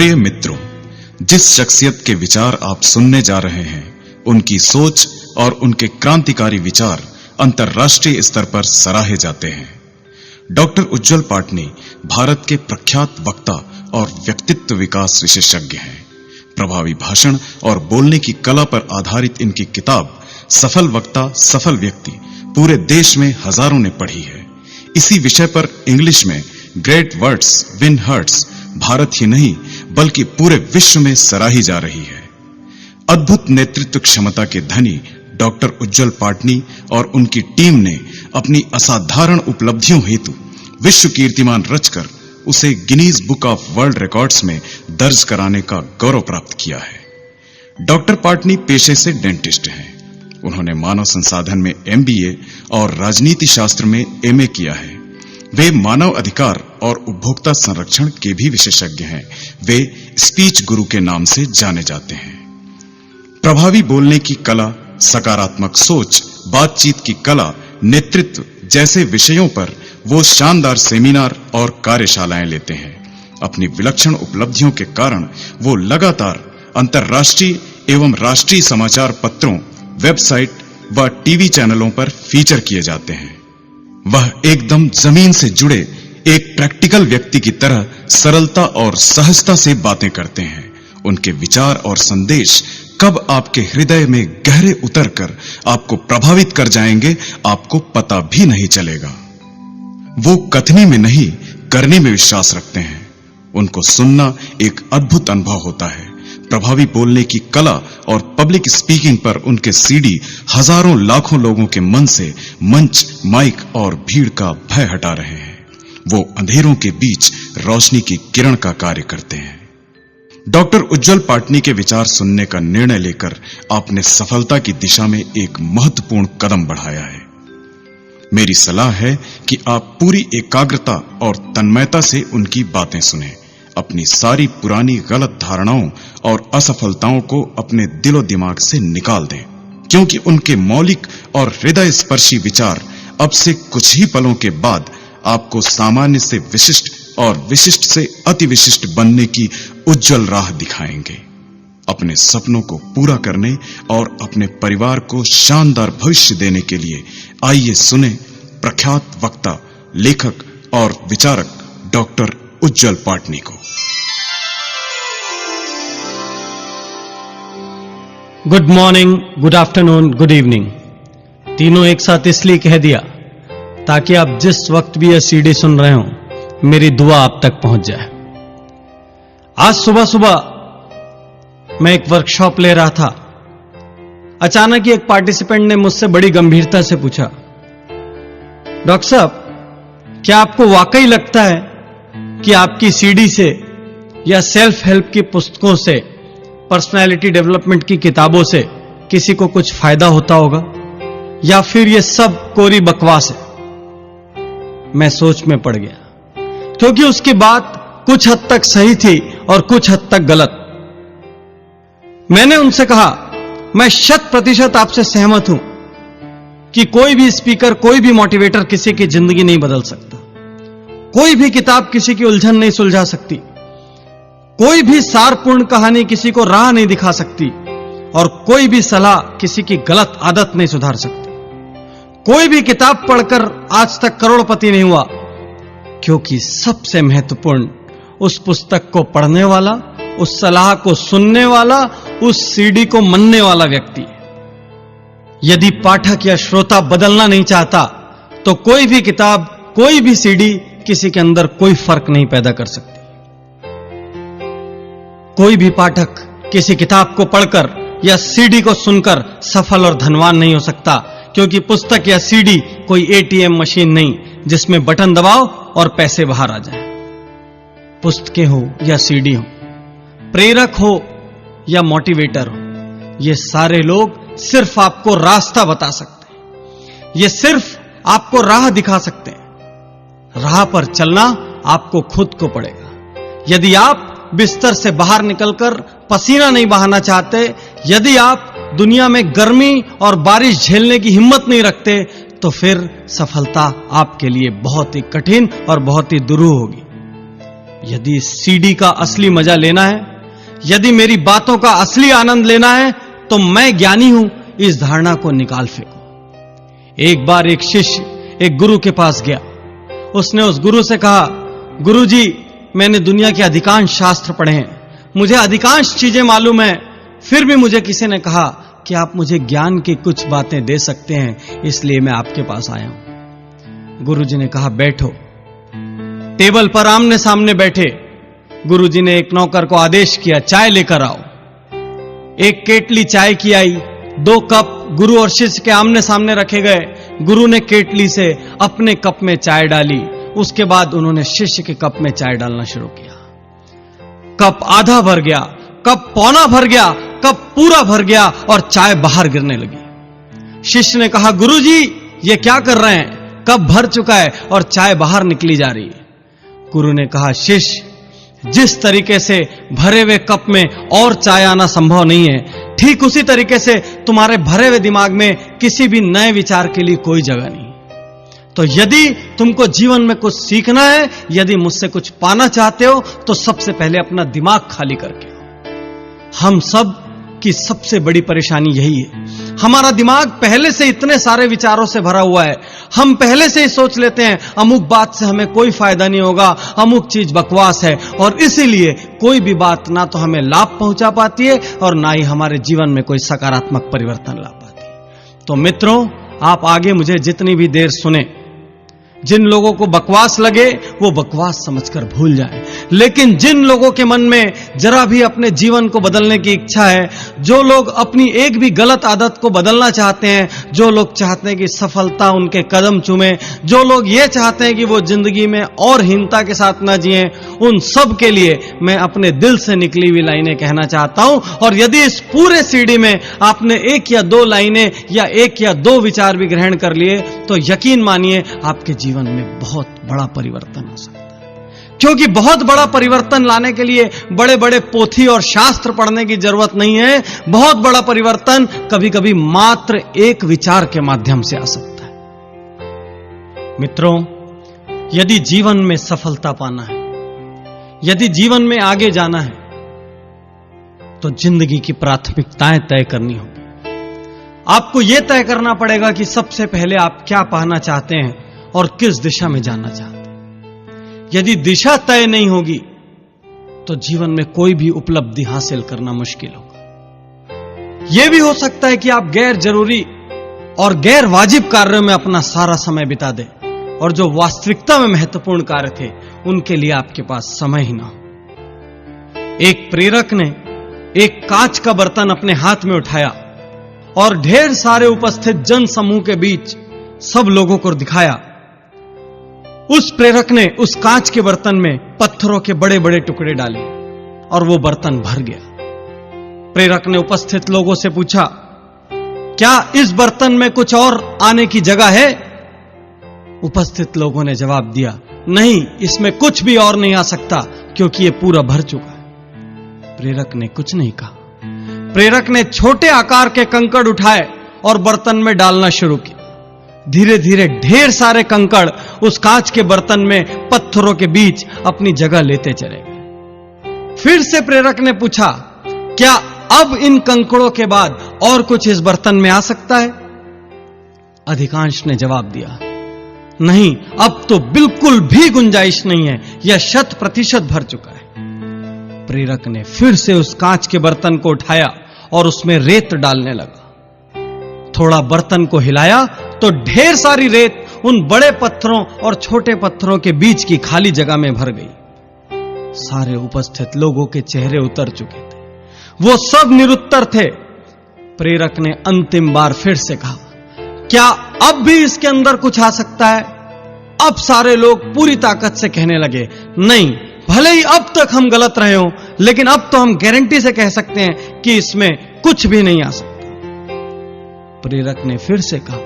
प्रिय मित्रों, जिस शख्सियत के विचार आप सुनने जा रहे हैं, उनकी सोच और उनके क्रांतिकारी विचार अंतर्राष्ट्रीय स्तर पर सराहे जाते हैं। डॉक्टर उज्जवल पाटनी भारत के प्रख्यात वक्ता और व्यक्तित्व विकास विशेषज्ञ हैं। प्रभावी भाषण और बोलने की कला पर आधारित इनकी किताब सफल वक्ता सफल व्यक्ति पूरे देश में हजारों ने पढ़ी है। इसी विषय पर इंग्लिश में great words win hearts Bharat ही नहीं बल्कि पूरे विश्व में सराही जा रही है। अद्भुत नेतृत्व क्षमता के धनी डॉक्टर उज्जवल पाटनी और उनकी टीम ने अपनी असाधारण उपलब्धियों हेतु विश्व कीर्तिमान रचकर उसे Guinness book of world records में दर्ज कराने का गौरव प्राप्त किया है। डॉक्टर पाटनी पेशे से डेंटिस्ट हैं। उन्होंने मानव संसाधन में एमबीए और राजनीति शास्त्र में एमए किया है। वे मानव अधिकार और उपभोक्ता संरक्षण के भी विशेषज्ञ हैं। वे स्पीच गुरु के नाम से जाने जाते हैं। प्रभावी बोलने की कला, सकारात्मक सोच, बातचीत की कला, नेतृत्व जैसे विषयों पर वो शानदार सेमिनार और कार्यशालाएं लेते हैं। अपनी विलक्षण उपलब्धियों के कारण वो लगातार अंतर्राष्ट्रीय एवं राष्ट्रीय समाचार पत्रों, वेबसाइट व टीवी चैनलों पर फीचर किए जाते हैं। वह एकदम जमीन से जुड़े एक प्रैक्टिकल व्यक्ति की तरह सरलता और सहजता से बातें करते हैं। उनके विचार और संदेश कब आपके हृदय में गहरे उतरकर आपको प्रभावित कर जाएंगे, आपको पता भी नहीं चलेगा। वो कथनी में नहीं, करने में विश्वास रखते हैं। उनको सुनना एक अद्भुत अनुभव होता है। प्रभावी बोलने की कला और पब्लिक स्पीकिंग पर उनके सीडी हजारों लाखों लोगों के मन से मंच, माइक और भीड़ का भय हटा रहे हैं। वो अंधेरों के बीच रोशनी की किरण का कार्य करते हैं। डॉक्टर उज्जवल पाटनी के विचार सुनने का निर्णय लेकर आपने सफलता की दिशा में एक महत्वपूर्ण कदम बढ़ाया है। मेरी सलाह है कि आप पूरी एकाग्रता और तन्मयता से उनकी बातें सुनें। अपनी सारी पुरानी गलत धारणाओं और असफलताओं को अपने दिलो दिमाग से निकाल दें, क्योंकि उनके मौलिक और हृदय स्पर्शी विचार अब से कुछ ही पलों के बाद आपको सामान्य से विशिष्ट और विशिष्ट से अति विशिष्ट बनने की उज्जवल राह दिखाएंगे। अपने सपनों को पूरा करने और अपने परिवार को शानदार भविष्य देने के लिए आइए सुने प्रख्यात वक्ता, लेखक और विचारक डॉक्टर उज्जवल पाटनी को। Good morning, good afternoon, good evening, तीनों एक साथ इसलिए कह दिया ताकि आप जिस वक्त भी यह सीडी सुन रहे हो, मेरी दुआ आप तक पहुंच जाए। आज सुबह सुबह मैं एक वर्कशॉप ले रहा था। अचानक ही एक पार्टिसिपेंट ने मुझसे बड़ी गंभीरता से पूछा, डॉक्टर साहब, क्या आपको वाकई लगता है कि आपकी सीडी से या सेल्फ हेल्प की पुस्तकों से, पर्सनालिटी डेवलपमेंट की किताबों से किसी को कुछ फायदा होता होगा, या फिर यह सब कोरी बकवास है? मैं सोच में पड़ गया, क्योंकि उसकी बात कुछ हद तक सही थी और कुछ हद तक गलत। मैंने उनसे कहा, मैं 100% आपसे सहमत हूं कि कोई भी स्पीकर, कोई भी मोटिवेटर किसी की जिंदगी नहीं बदल सकता। कोई भी किताब किसी की उलझन नहीं सुलझा सकती। कोई भी सारपूर्ण कहानी किसी को राह नहीं दिखा सकती, और कोई भी सलाह किसी की गलत आदत नहीं सुधार सकती। कोई भी किताब पढ़कर आज तक करोड़पति नहीं हुआ, क्योंकि सबसे महत्वपूर्ण उस पुस्तक को पढ़ने वाला, उस सलाह को सुनने वाला, उस सीडी को मनने वाला व्यक्ति है। यदि पाठक या श्रोता बदलना नहीं चाहता, तो कोई भी किताब, कोई भी सीडी किसी के अंदर कोई फर्क नहीं पैदा कर सकती। कोई भी पाठक किसी किताब को पढ़कर या सीडी को सुनकर सफल और धनवान नहीं हो सकता, क्योंकि पुस्तक या सीडी कोई एटीएम मशीन नहीं जिसमें बटन दबाओ और पैसे बाहर आ जाए। पुस्तकें हो या सीडी हो, प्रेरक हो या मोटिवेटर हो, ये सारे लोग सिर्फ आपको रास्ता बता सकते हैं। ये सिर्फ आपको राह दिखा सकते हैं। राह पर चलना आपको खुद को पड़ेगा। यदि आप बिस्तर से बाहर निकलकर पसीना नहीं बहाना चाहते, यदि आप दुनिया में गर्मी और बारिश झेलने की हिम्मत नहीं रखते, तो फिर सफलता आपके लिए बहुत ही कठिन और बहुत ही दुरूह होगी। यदि इस सीडी का असली मजा लेना है, यदि मेरी बातों का असली आनंद लेना है, तो मैं ज्ञानी हूं, इस धारणा को निकाल फेंको। एक बार एक शिष्य एक गुरु के पास गया। उसने उस गुरु से कहा, गुरुजी, मैंने दुनिया के अधिकांश शास्त्र पढ़े हैं, मुझे अधिकांश चीजें मालूम है, फिर भी मुझे किसी ने कहा कि आप मुझे ज्ञान की कुछ बातें दे सकते हैं, इसलिए मैं आपके पास आया हूं। गुरुजी ने कहा, बैठो। टेबल पर आमने सामने बैठे। गुरुजी ने एक नौकर को आदेश किया, चाय लेकर आओ। एक केटली चाय की आई, 2 कप गुरु और शिष्य के आमने सामने रखे गए। गुरु ने केटली से अपने कप में चाय डाली, उसके बाद उन्होंने शिष्य के कप में चाय डालना शुरू किया। कप आधा भर गया, कप पौना भर गया, कप पूरा भर गया और चाय बाहर गिरने लगी। शिष्य ने कहा, गुरुजी, ये क्या कर रहे हैं? कप भर चुका है और चाय बाहर निकली जा रही है। गुरु ने कहा, शिष्य, जिस तरीके से भरे हुए कप में और चाय आना संभव नहीं है, ठीक उसी तरीके से तुम्हारे भरे हुए दिमाग में किसी भी नए विचार के लिए कोई जगह नहीं। तो यदि तुमको जीवन में कुछ सीखना है, यदि मुझसे कुछ पाना चाहते हो, तो सबसे पहले अपना दिमाग खाली करके आओ। हम सब की सबसे बड़ी परेशानी यही है, हमारा दिमाग पहले से इतने सारे विचारों से भरा हुआ है। हम पहले से ही सोच लेते हैं अमुक बात से हमें कोई फायदा नहीं होगा, अमुक चीज बकवास है, और इसीलिए कोई भी बात ना तो हमें लाभ पहुंचा पाती है और ना ही हमारे जीवन में कोई सकारात्मक परिवर्तन ला पाती है। तो मित्रों, आप आगे मुझे जितनी भी देर सुने, जिन लोगों को बकवास लगे वो बकवास समझकर भूल जाएं, लेकिन जिन लोगों के मन में जरा भी अपने जीवन को बदलने की इच्छा है, जो लोग अपनी एक भी गलत आदत को बदलना चाहते हैं, जो लोग चाहते हैं कि सफलता उनके कदम चूमे, जो लोग ये चाहते हैं कि वो जिंदगी में और हीनता के साथ ना जिएं, उन सब के लिए मैं अपने दिल से निकली हुई लाइनें कहना चाहता हूं। और यदि इस पूरे सीडी में आपने 1 या 2 लाइनें या 1 या 2 विचार भी ग्रहण कर लिए, तो यकीन मानिए आपके जीवन में बहुत बड़ा परिवर्तन हो सकता है। क्योंकि बहुत बड़ा परिवर्तन लाने के लिए बड़े बड़े पोथी और शास्त्र पढ़ने की जरूरत नहीं है। बहुत बड़ा परिवर्तन कभी कभी मात्र एक विचार के माध्यम से आ सकता है। मित्रों, यदि जीवन में सफलता पाना है, यदि जीवन में आगे जाना है, तो जिंदगी की प्राथमिकताएं तय करनी होगी। आपको यह तय करना पड़ेगा कि सबसे पहले आप क्या पाना चाहते हैं और किस दिशा में जाना चाहते हैं। यदि दिशा तय नहीं होगी, तो जीवन में कोई भी उपलब्धि हासिल करना मुश्किल होगा। यह भी हो सकता है कि आप गैर जरूरी और गैर वाजिब कार्यों में अपना सारा समय बिता दें, और जो वास्तविकता में महत्वपूर्ण कार्य थे, उनके लिए आपके पास समय ही ना हो। एक प्रेरक ने एक कांच का बर्तन अपने हाथ में उठाया और ढेर सारे उपस्थित जन समूह के बीच सब लोगों को दिखाया। उस प्रेरक ने उस कांच के बर्तन में पत्थरों के बड़े बड़े टुकड़े डाले और वो बर्तन भर गया। प्रेरक ने उपस्थित लोगों से पूछा, क्या इस बर्तन में कुछ और आने की जगह है? उपस्थित लोगों ने जवाब दिया, नहीं, इसमें कुछ भी और नहीं आ सकता, क्योंकि ये पूरा भर चुका है। प्रेरक ने कुछ नहीं कहा। प्रेरक ने छोटे आकार के कंकड़ उठाए और बर्तन में डालना शुरू किया। धीरे धीरे ढेर सारे कंकड़ उस कांच के बर्तन में पत्थरों के बीच अपनी जगह लेते चले गए। फिर से प्रेरक ने पूछा, क्या अब इन कंकड़ों के बाद और कुछ इस बर्तन में आ सकता है? अधिकांश ने जवाब दिया, नहीं, अब तो बिल्कुल भी गुंजाइश नहीं है, यह 100% भर चुका है। प्रेरक ने फिर से उस कांच के बर्तन को उठाया और उसमें रेत डालने लगा। थोड़ा बर्तन को हिलाया तो ढेर सारी रेत उन बड़े पत्थरों और छोटे पत्थरों के बीच की खाली जगह में भर गई। सारे उपस्थित लोगों के चेहरे उतर चुके थे, वो सब निरुत्तर थे। प्रेरक ने अंतिम बार फिर से कहा, क्या अब भी इसके अंदर कुछ आ सकता है? अब सारे लोग पूरी ताकत से कहने लगे, नहीं, भले ही अब तक हम गलत रहे हो, लेकिन अब तो हम गारंटी से कह सकते हैं कि इसमें कुछ भी नहीं आ सकता। प्रेरक ने फिर से कहा,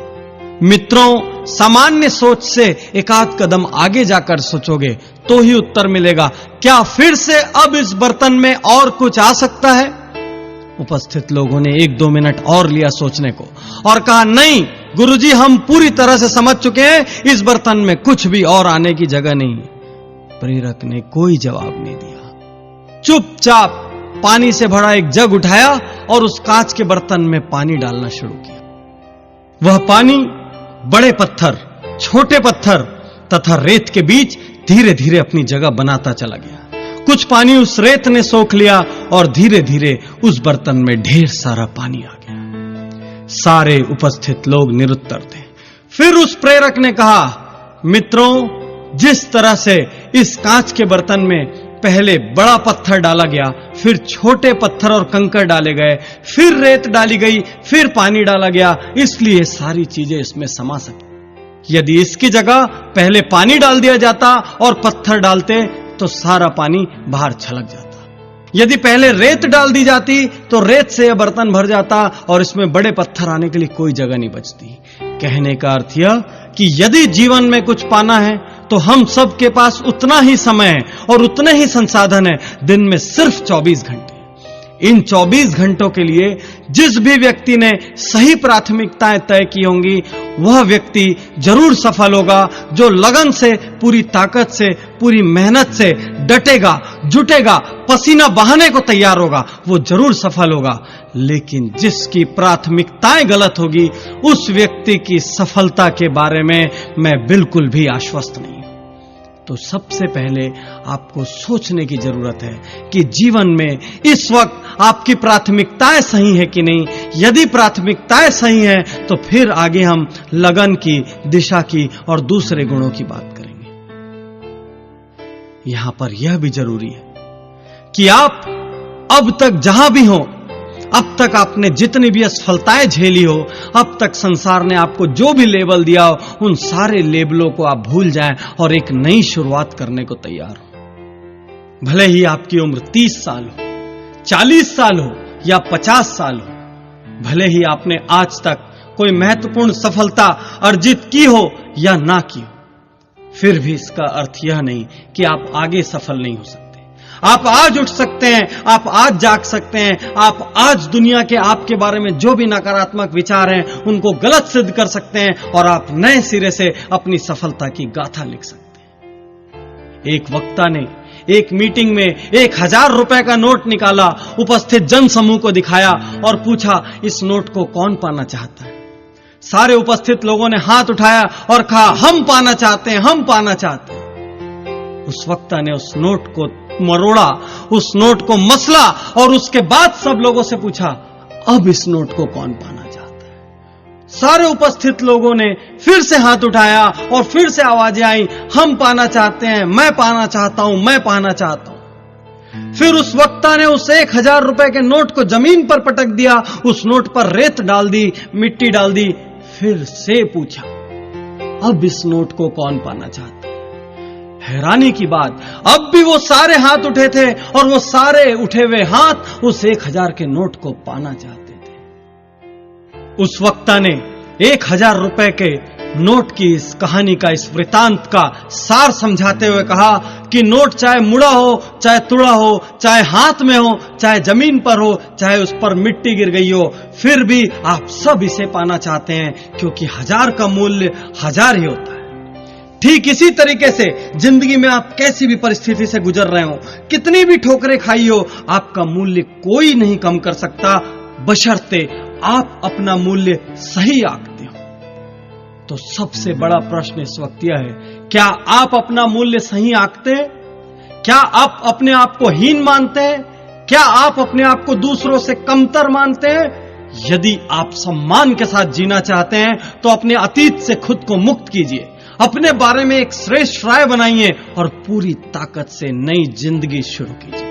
मित्रों, सामान्य सोच से एक आध कदम आगे जाकर सोचोगे तो ही उत्तर मिलेगा। क्या फिर से अब इस बर्तन में और कुछ आ सकता है? उपस्थित लोगों ने 1-2 मिनट और लिया सोचने को और कहा, नहीं गुरुजी, हम पूरी तरह से समझ चुके हैं, इस बर्तन में कुछ भी और आने की जगह नहीं है। प्रेरक ने कोई जवाब नहीं दिया। चुपचाप पानी से भरा एक जग उठाया और उस कांच के बर्तन में पानी डालना शुरू किया। वह पानी बड़े पत्थर, छोटे पत्थर तथा रेत के बीच धीरे धीरे अपनी जगह बनाता चला गया। कुछ पानी उस रेत ने सोख लिया और धीरे धीरे उस बर्तन में ढेर सारा पानी आ गया। सारे उपस्थित लोग निरुत्तर थे। फिर उस प्रेरक ने कहा, मित्रों, जिस तरह से इस कांच के बर्तन में पहले बड़ा पत्थर डाला गया, फिर छोटे पत्थर और कंकड़ डाले गए, फिर रेत डाली गई, फिर पानी डाला गया, इसलिए सारी चीजें इसमें समा सकी। यदि इसकी जगह पहले पानी डाल दिया जाता और पत्थर डालते तो सारा पानी बाहर छलक जाता। यदि पहले रेत डाल दी जाती तो रेत से यह बर्तन भर जाता और इसमें बड़े पत्थर आने के लिए कोई जगह नहीं बचती। कहने का अर्थ यह कि यदि जीवन में कुछ पाना है तो हम सब के पास उतना ही समय है और उतने ही संसाधन है, दिन में सिर्फ 24 घंटे। इन 24 घंटों के लिए जिस भी व्यक्ति ने सही प्राथमिकताएं तय की होंगी, वह व्यक्ति जरूर सफल होगा। जो लगन से, पूरी ताकत से, पूरी मेहनत से डटेगा, जुटेगा, पसीना बहाने को तैयार होगा, वो जरूर सफल होगा। लेकिन जिसकी प्राथमिकताएं गलत होगी, उस व्यक्ति की सफलता के बारे में मैं बिल्कुल भी आश्वस्त नहीं हूं। तो सबसे पहले आपको सोचने की जरूरत है कि जीवन में इस वक्त आपकी प्राथमिकताएं सही है कि नहीं। यदि प्राथमिकताएं सही हैं तो फिर आगे हम लगन की, दिशा की और दूसरे गुणों की बात करेंगे। यहां पर यह भी जरूरी है कि आप अब तक जहां भी हो, अब तक आपने जितनी भी असफलताएं झेली हो, अब तक संसार ने आपको जो भी लेबल दिया हो, उन सारे लेबलों को आप भूल जाएं और एक नई शुरुआत करने को तैयार हो। भले ही आपकी उम्र 30 साल हो, 40 साल हो या 50 साल हो, भले ही आपने आज तक कोई महत्वपूर्ण सफलता अर्जित की हो या ना की हो, फिर भी इसका अर्थ यह नहीं कि आप आगे सफल नहीं हो सकते। आप आज उठ सकते हैं, आप आज जाग सकते हैं, आप आज दुनिया के आपके बारे में जो भी नकारात्मक विचार हैं उनको गलत सिद्ध कर सकते हैं और आप नए सिरे से अपनी सफलता की गाथा लिख सकते हैं। एक वक्ता ने एक मीटिंग में 1000 रुपए का नोट निकाला, उपस्थित जन समूह को दिखाया और पूछा, इस नोट को कौन पाना चाहता है? सारे उपस्थित लोगों ने हाथ उठाया और कहा, हम पाना चाहते हैं, हम पाना चाहते हैं। उस वक्ता ने उस नोट को मरोड़ा, उस नोट को मसला और उसके बाद सब लोगों से पूछा, अब इस नोट को कौन पाना चाहता है? सारे उपस्थित लोगों ने फिर से हाथ उठाया और फिर से आवाजें आई, हम पाना चाहते हैं, मैं पाना चाहता हूं, मैं पाना चाहता हूं। फिर उस वक्ता ने उस 1000 रुपए के नोट को जमीन पर पटक दिया, उस नोट पर रेत डाल दी, मिट्टी डाल दी, फिर से पूछा, अब इस नोट को कौन पाना चाहता है? हैरानी की बात, अब भी वो सारे हाथ उठे थे और वो सारे उठे हुए हाथ उस 1000 के नोट को पाना चाहते थे। उस वक्ता ने 1000 रुपए के नोट की इस कहानी का, इस वृतांत का सार समझाते हुए कहा कि नोट चाहे मुड़ा हो, चाहे तुड़ा हो, चाहे हाथ में हो, चाहे जमीन पर हो, चाहे उस पर मिट्टी गिर गई हो, फिर भी आप सब इसे पाना चाहते हैं, क्योंकि 1000 का मूल्य 1000 ही होता है। ठीक इसी तरीके से जिंदगी में आप कैसी भी परिस्थिति से गुजर रहे हो, कितनी भी ठोकरें खाई हो, आपका मूल्य कोई नहीं कम कर सकता, बशर्ते आप अपना मूल्य सही आंकते हो। तो सबसे बड़ा प्रश्न इस वक्त यह है, क्या आप अपना मूल्य सही आंकते हैं? क्या आप अपने आप को हीन मानते हैं? क्या आप अपने आप को दूसरों से कमतर मानते हैं? यदि आप सम्मान के साथ जीना चाहते हैं तो अपने अतीत से खुद को मुक्त कीजिए, अपने बारे में एक श्रेष्ठ राय बनाइए और पूरी ताकत से नई जिंदगी शुरू कीजिए।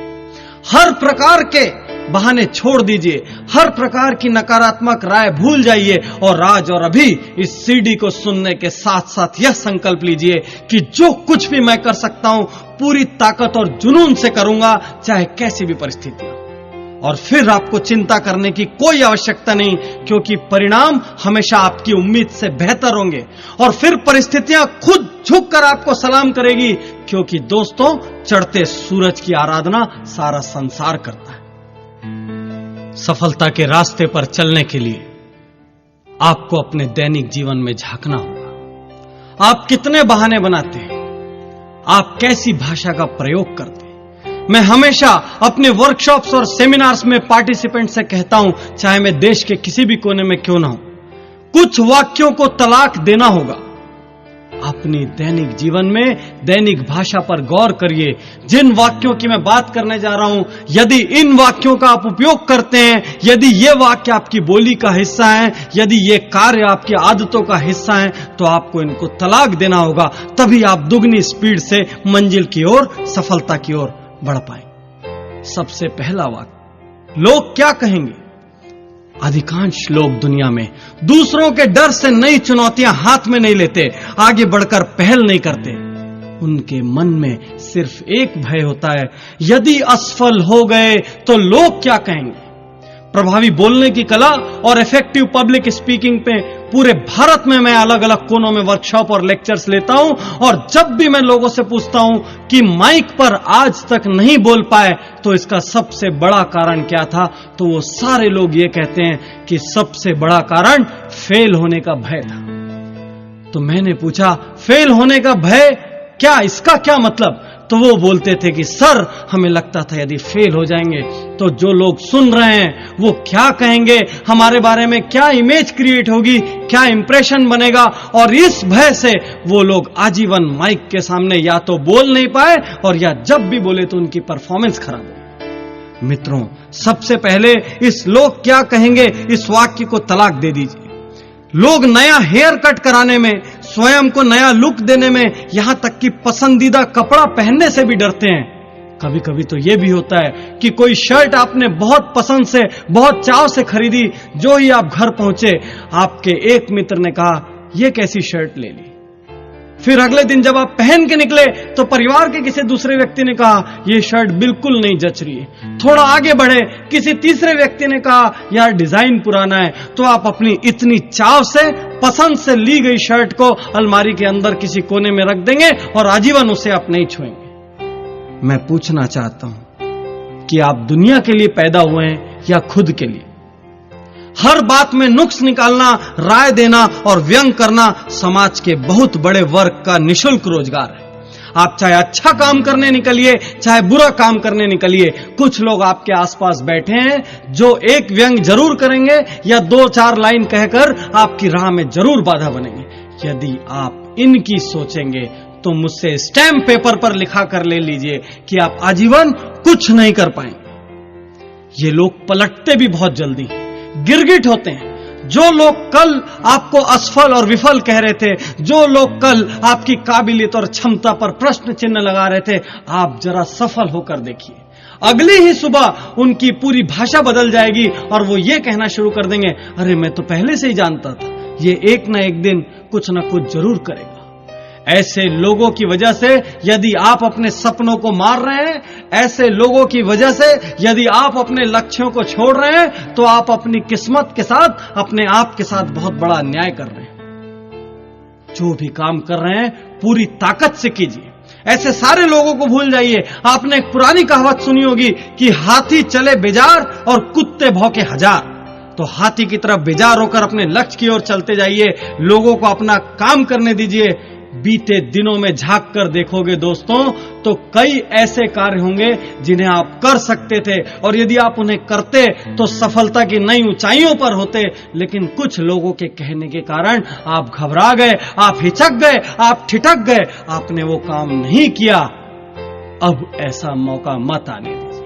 हर प्रकार के बहाने छोड़ दीजिए, हर प्रकार की नकारात्मक राय भूल जाइए और आज और अभी इस सीडी को सुनने के साथ साथ यह संकल्प लीजिए कि जो कुछ भी मैं कर सकता हूं पूरी ताकत और जुनून से करूंगा, चाहे कैसी भी परिस्थिति हो। और फिर आपको चिंता करने की कोई आवश्यकता नहीं, क्योंकि परिणाम हमेशा आपकी उम्मीद से बेहतर होंगे और फिर परिस्थितियां खुद झुककर आपको सलाम करेगी, क्योंकि दोस्तों, चढ़ते सूरज की आराधना सारा संसार करता है। सफलता के रास्ते पर चलने के लिए आपको अपने दैनिक जीवन में झांकना होगा। आप कितने बहाने बनाते हैं, आप कैसी भाषा का प्रयोग करते हैं। मैं हमेशा अपने वर्कशॉप्स और सेमिनार्स में पार्टिसिपेंट से कहता हूं, चाहे मैं देश के किसी भी कोने में क्यों ना हूं, कुछ वाक्यों को तलाक देना होगा। अपनी दैनिक जीवन में दैनिक भाषा पर गौर करिए। जिन वाक्यों की मैं बात करने जा रहा हूं, यदि इन वाक्यों का आप उपयोग करते हैं, यदि ये वाक्य आपकी बोली का हिस्सा है, यदि ये कार्य आपकी आदतों का हिस्सा है, तो आपको इनको तलाक देना होगा। तभी आप दुगनी स्पीड से मंजिल की ओर, सफलता की ओर बढ़ पाएंगे। सबसे पहला वाक्य, लोग क्या कहेंगे। अधिकांश लोग दुनिया में दूसरों के डर से नई चुनौतियां हाथ में नहीं लेते, आगे बढ़कर पहल नहीं करते। उनके मन में सिर्फ एक भय होता है, यदि असफल हो गए तो लोग क्या कहेंगे। प्रभावी बोलने की कला और इफेक्टिव पब्लिक स्पीकिंग पे पूरे भारत में मैं अलग अलग कोनों में वर्कशॉप और लेक्चर्स लेता हूं, और जब भी मैं लोगों से पूछता हूं कि माइक पर आज तक नहीं बोल पाए तो इसका सबसे बड़ा कारण क्या था, तो वो सारे लोग ये कहते हैं कि सबसे बड़ा कारण फेल होने का भय था। तो मैंने पूछा, फेल होने का भय क्या, इसका क्या मतलब। तो वो बोलते थे कि सर, हमें लगता था यदि फेल हो जाएंगे तो जो लोग सुन रहे हैं वो क्या कहेंगे, हमारे बारे में क्या इमेज क्रिएट होगी, क्या इंप्रेशन बनेगा, और इस भय से वो लोग आजीवन माइक के सामने या तो बोल नहीं पाए, और या जब भी बोले तो उनकी परफॉर्मेंस खराब हो। मित्रों, सबसे पहले इस लोग क्या कहेंगे इस वाक्य को तलाक दे दीजिए। लोग नया हेयर कट कराने में, स्वयं को नया लुक देने में, यहां तक कि पसंदीदा कपड़ा पहनने से भी डरते हैं। कभी कभी तो यह भी होता है कि कोई शर्ट आपने बहुत पसंद से, बहुत चाव से खरीदी, जो ही आप घर पहुंचे आपके एक मित्र ने कहा, यह कैसी शर्ट ले ली। फिर अगले दिन जब आप पहन के निकले तो परिवार के किसी दूसरे व्यक्ति ने कहा, यह शर्ट बिल्कुल नहीं जच रही है। थोड़ा आगे बढ़े, किसी तीसरे व्यक्ति ने कहा, यार डिजाइन पुराना है। तो आप अपनी इतनी चाव से, पसंद से ली गई शर्ट को अलमारी के अंदर किसी कोने में रख देंगे और आजीवन उसे आप नहीं छुएंगे। मैं पूछना चाहता हूं कि आप दुनिया के लिए पैदा हुए हैं या खुद के लिए। हर बात में नुक्स निकालना, राय देना और व्यंग करना समाज के बहुत बड़े वर्ग का निशुल्क रोजगार है। आप चाहे अच्छा काम करने निकलिए, चाहे बुरा काम करने निकलिए, कुछ लोग आपके आसपास बैठे हैं जो एक व्यंग जरूर करेंगे या 2-4 लाइन कहकर आपकी राह में जरूर बाधा बनेंगे। यदि आप इनकी सोचेंगे तो मुझसे स्टैम्प पेपर पर लिखा कर ले लीजिए कि आप आजीवन कुछ नहीं कर पाएंगे। ये लोग पलटते भी बहुत जल्दी हैं, गिरगिट होते हैं। जो लोग कल आपको असफल और विफल कह रहे थे, जो लोग कल आपकी काबिलियत और क्षमता पर प्रश्न चिन्ह लगा रहे थे, आप जरा सफल होकर देखिए, अगली ही सुबह उनकी पूरी भाषा बदल जाएगी और वो ये कहना शुरू कर देंगे, अरे मैं तो पहले से ही जानता था, ये एक ना एक दिन कुछ ना कुछ जरूर करेगा। ऐसे लोगों की वजह से यदि आप अपने सपनों को मार रहे हैं, ऐसे लोगों की वजह से यदि आप अपने लक्ष्यों को छोड़ रहे हैं, तो आप अपनी किस्मत के साथ, अपने आप के साथ बहुत बड़ा अन्याय कर रहे हैं। जो भी काम कर रहे हैं पूरी ताकत से कीजिए। ऐसे सारे लोगों को भूल जाइए। आपने एक पुरानी कहावत सुनी होगी कि हाथी चले बेजार और कुत्ते भौंके हजार। तो हाथी की तरफ बेजार होकर अपने लक्ष्य की ओर चलते जाइए, लोगों को अपना काम करने दीजिए। बीते दिनों में झांक कर देखोगे दोस्तों, तो कई ऐसे कार्य होंगे जिन्हें आप कर सकते थे, और यदि आप उन्हें करते तो सफलता की नई ऊंचाइयों पर होते। लेकिन कुछ लोगों के कहने के कारण आप घबरा गए, आप हिचक गए, आप ठिठक गए, आपने वो काम नहीं किया। अब ऐसा मौका मत आने दीजिए।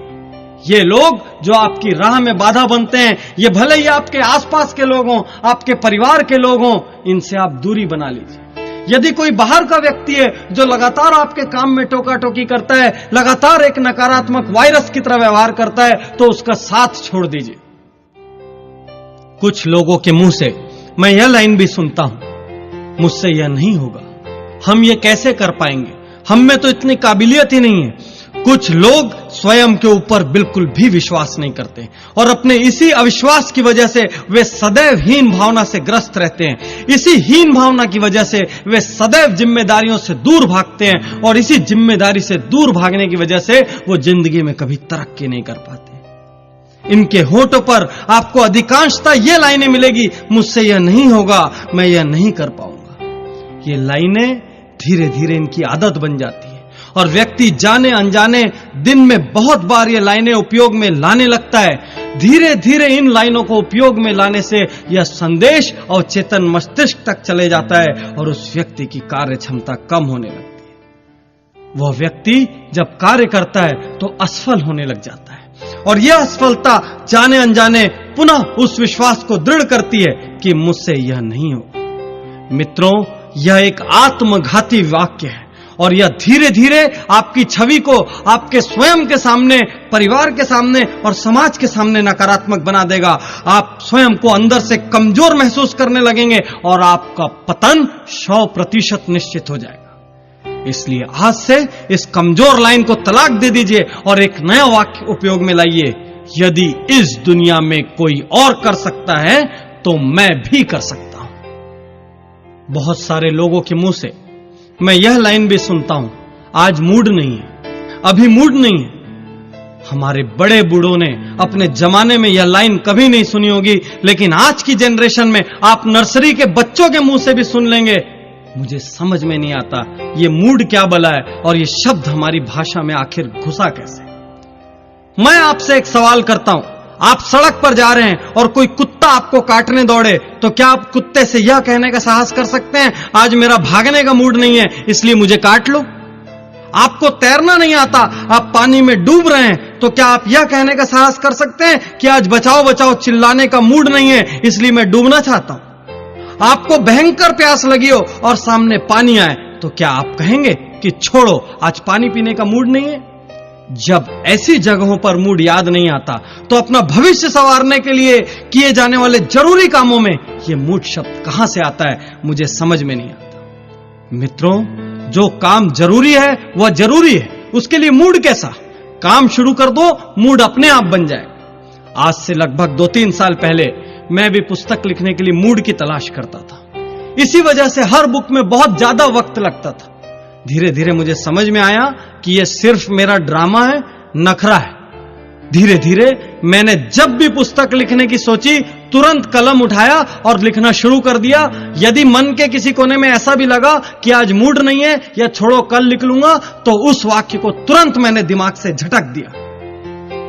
ये लोग जो आपकी राह में बाधा बनते हैं, ये भले ही आपके आसपास के लोग हों, आपके परिवार के लोग हों, इनसे आप दूरी बना लीजिए। यदि कोई बाहर का व्यक्ति है जो लगातार आपके काम में टोका टोकी करता है, लगातार एक नकारात्मक वायरस की तरह व्यवहार करता है, तो उसका साथ छोड़ दीजिए। कुछ लोगों के मुंह से मैं यह लाइन भी सुनता हूं, मुझसे यह नहीं होगा, हम ये कैसे कर पाएंगे, हम में तो इतनी काबिलियत ही नहीं है। कुछ लोग स्वयं के ऊपर बिल्कुल भी विश्वास नहीं करते और अपने इसी अविश्वास की वजह से वे सदैव हीन भावना से ग्रस्त रहते हैं। इसी हीन भावना की वजह से वे सदैव जिम्मेदारियों से दूर भागते हैं और इसी जिम्मेदारी से दूर भागने की वजह से वो जिंदगी में कभी तरक्की नहीं कर पाते। इनके होठों पर आपको अधिकांशतः ये लाइनें मिलेगी, मुझसे यह नहीं होगा, मैं यह नहीं कर पाऊंगा। ये लाइनें धीरे धीरे इनकी आदत बन जाती है। और व्यक्ति जाने अनजाने दिन में बहुत बार ये लाइनें उपयोग में लाने लगता है। धीरे धीरे इन लाइनों को उपयोग में लाने से यह संदेश और चेतन मस्तिष्क तक चले जाता है और उस व्यक्ति की कार्य क्षमता कम होने लगती है। वह व्यक्ति जब कार्य करता है तो असफल होने लग जाता है और यह असफलता जाने अनजाने पुनः उस विश्वास को दृढ़ करती है कि मुझसे यह नहीं होगा। मित्रों, यह एक आत्मघाती वाक्य है और यह धीरे धीरे आपकी छवि को आपके स्वयं के सामने, परिवार के सामने और समाज के सामने नकारात्मक बना देगा। आप स्वयं को अंदर से कमजोर महसूस करने लगेंगे और आपका पतन 100% निश्चित हो जाएगा। इसलिए आज से इस कमजोर लाइन को तलाक दे दीजिए और एक नया वाक्य उपयोग में लाइए, यदि इस दुनिया में कोई और कर सकता है तो मैं भी कर सकता हूं। बहुत सारे लोगों के मुंह से मैं यह लाइन भी सुनता हूं, आज मूड नहीं है, अभी मूड नहीं है। हमारे बड़े बूढ़ों ने अपने जमाने में यह लाइन कभी नहीं सुनी होगी, लेकिन आज की जनरेशन में आप नर्सरी के बच्चों के मुंह से भी सुन लेंगे। मुझे समझ में नहीं आता ये मूड क्या बला है और ये शब्द हमारी भाषा में आखिर घुसा कैसे। मैं आपसे एक सवाल करता हूं, आप सड़क पर जा रहे हैं और कोई कुत्ता आपको काटने दौड़े तो क्या आप कुत्ते से यह कहने का साहस कर सकते हैं, आज मेरा भागने का मूड नहीं है इसलिए मुझे काट लो? आपको तैरना नहीं आता, आप पानी में डूब रहे हैं तो क्या आप यह कहने का साहस कर सकते हैं कि आज बचाओ बचाओ चिल्लाने का मूड नहीं है इसलिए मैं डूबना चाहता हूं? आपको भयंकर प्यास लगी हो और सामने पानी आए तो क्या आप कहेंगे कि छोड़ो, आज पानी पीने का मूड नहीं है? जब ऐसी जगहों पर मूड याद नहीं आता तो अपना भविष्य संवारने के लिए किए जाने वाले जरूरी कामों में यह मूड शब्द कहां से आता है, मुझे समझ में नहीं आता। मित्रों, जो काम जरूरी है वह जरूरी है, उसके लिए मूड कैसा? काम शुरू कर दो, मूड अपने आप बन जाए। आज से लगभग 2-3 साल पहले मैं भी पुस्तक लिखने के लिए मूड की तलाश करता था। इसी वजह से हर बुक में बहुत ज्यादा वक्त लगता था। धीरे धीरे मुझे समझ में आया कि यह सिर्फ मेरा ड्रामा है, नखरा है। धीरे धीरे मैंने जब भी पुस्तक लिखने की सोची तुरंत कलम उठाया और लिखना शुरू कर दिया। यदि मन के किसी कोने में ऐसा भी लगा कि आज मूड नहीं है या छोड़ो कल लिख लूंगा, तो उस वाक्य को तुरंत मैंने दिमाग से झटक दिया।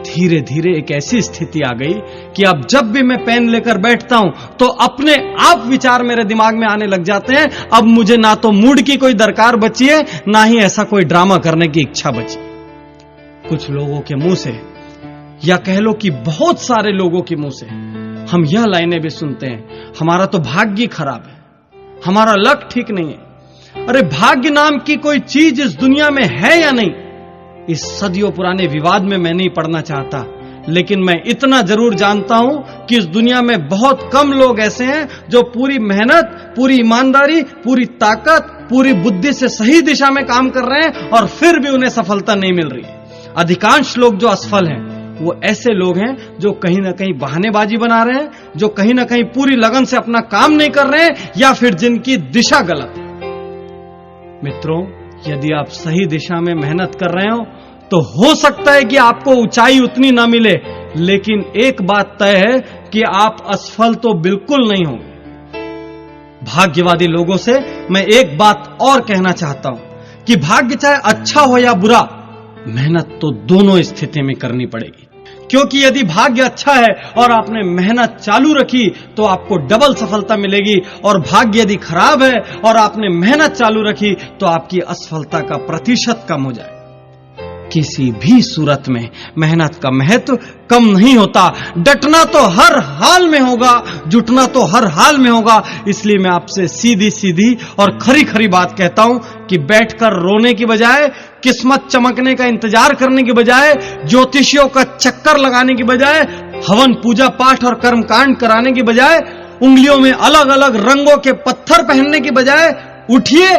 धीरे धीरे एक ऐसी स्थिति आ गई कि अब जब भी मैं पेन लेकर बैठता हूं तो अपने आप विचार मेरे दिमाग में आने लग जाते हैं। अब मुझे ना तो मूड की कोई दरकार बची है, ना ही ऐसा कोई ड्रामा करने की इच्छा बची। कुछ लोगों के मुंह से, या कह लो कि बहुत सारे लोगों के मुंह से हम यह लाइनें भी सुनते हैं, हमारा तो भाग्य खराब है, हमारा लक ठीक नहीं है। अरे भाग्य नाम की कोई चीज इस दुनिया में है या नहीं, इस सदियों पुराने विवाद में मैं नहीं पड़ना चाहता, लेकिन मैं इतना जरूर जानता हूं कि इस दुनिया में बहुत कम लोग ऐसे हैं जो पूरी मेहनत, पूरी ईमानदारी, पूरी ताकत, पूरी बुद्धि से सही दिशा में काम कर रहे हैं और फिर भी उन्हें सफलता नहीं मिल रही। अधिकांश लोग जो असफल हैं वो ऐसे लोग हैं जो कहीं ना कहीं बहानेबाजी बना रहे हैं, जो कहीं ना कहीं पूरी लगन से अपना काम नहीं कर रहे हैं, या फिर जिनकी दिशा गलत है। मित्रों, यदि आप सही दिशा में मेहनत कर रहे हो तो हो सकता है कि आपको ऊंचाई उतनी ना मिले, लेकिन एक बात तय है कि आप असफल तो बिल्कुल नहीं होंगे। भाग्यवादी लोगों से मैं एक बात और कहना चाहता हूं कि भाग्य चाहे अच्छा हो या बुरा, मेहनत तो दोनों स्थिति में करनी पड़ेगी। क्योंकि यदि भाग्य अच्छा है और आपने मेहनत चालू रखी तो आपको डबल सफलता मिलेगी, और भाग्य यदि खराब है और आपने मेहनत चालू रखी तो आपकी असफलता का प्रतिशत कम हो जाए। किसी भी सूरत में मेहनत का महत्व कम नहीं होता। डटना तो हर हाल में होगा, जुटना तो हर हाल में होगा। इसलिए मैं आपसे सीधी सीधी और खरी खरी बात कहता हूं कि बैठकर रोने की बजाय, किस्मत चमकने का इंतजार करने की बजाय, ज्योतिषियों का चक्कर लगाने की बजाय, हवन पूजा पाठ और कर्मकांड कराने की बजाय, उंगलियों में अलग अलग रंगों के पत्थर पहनने की बजाय उठिए,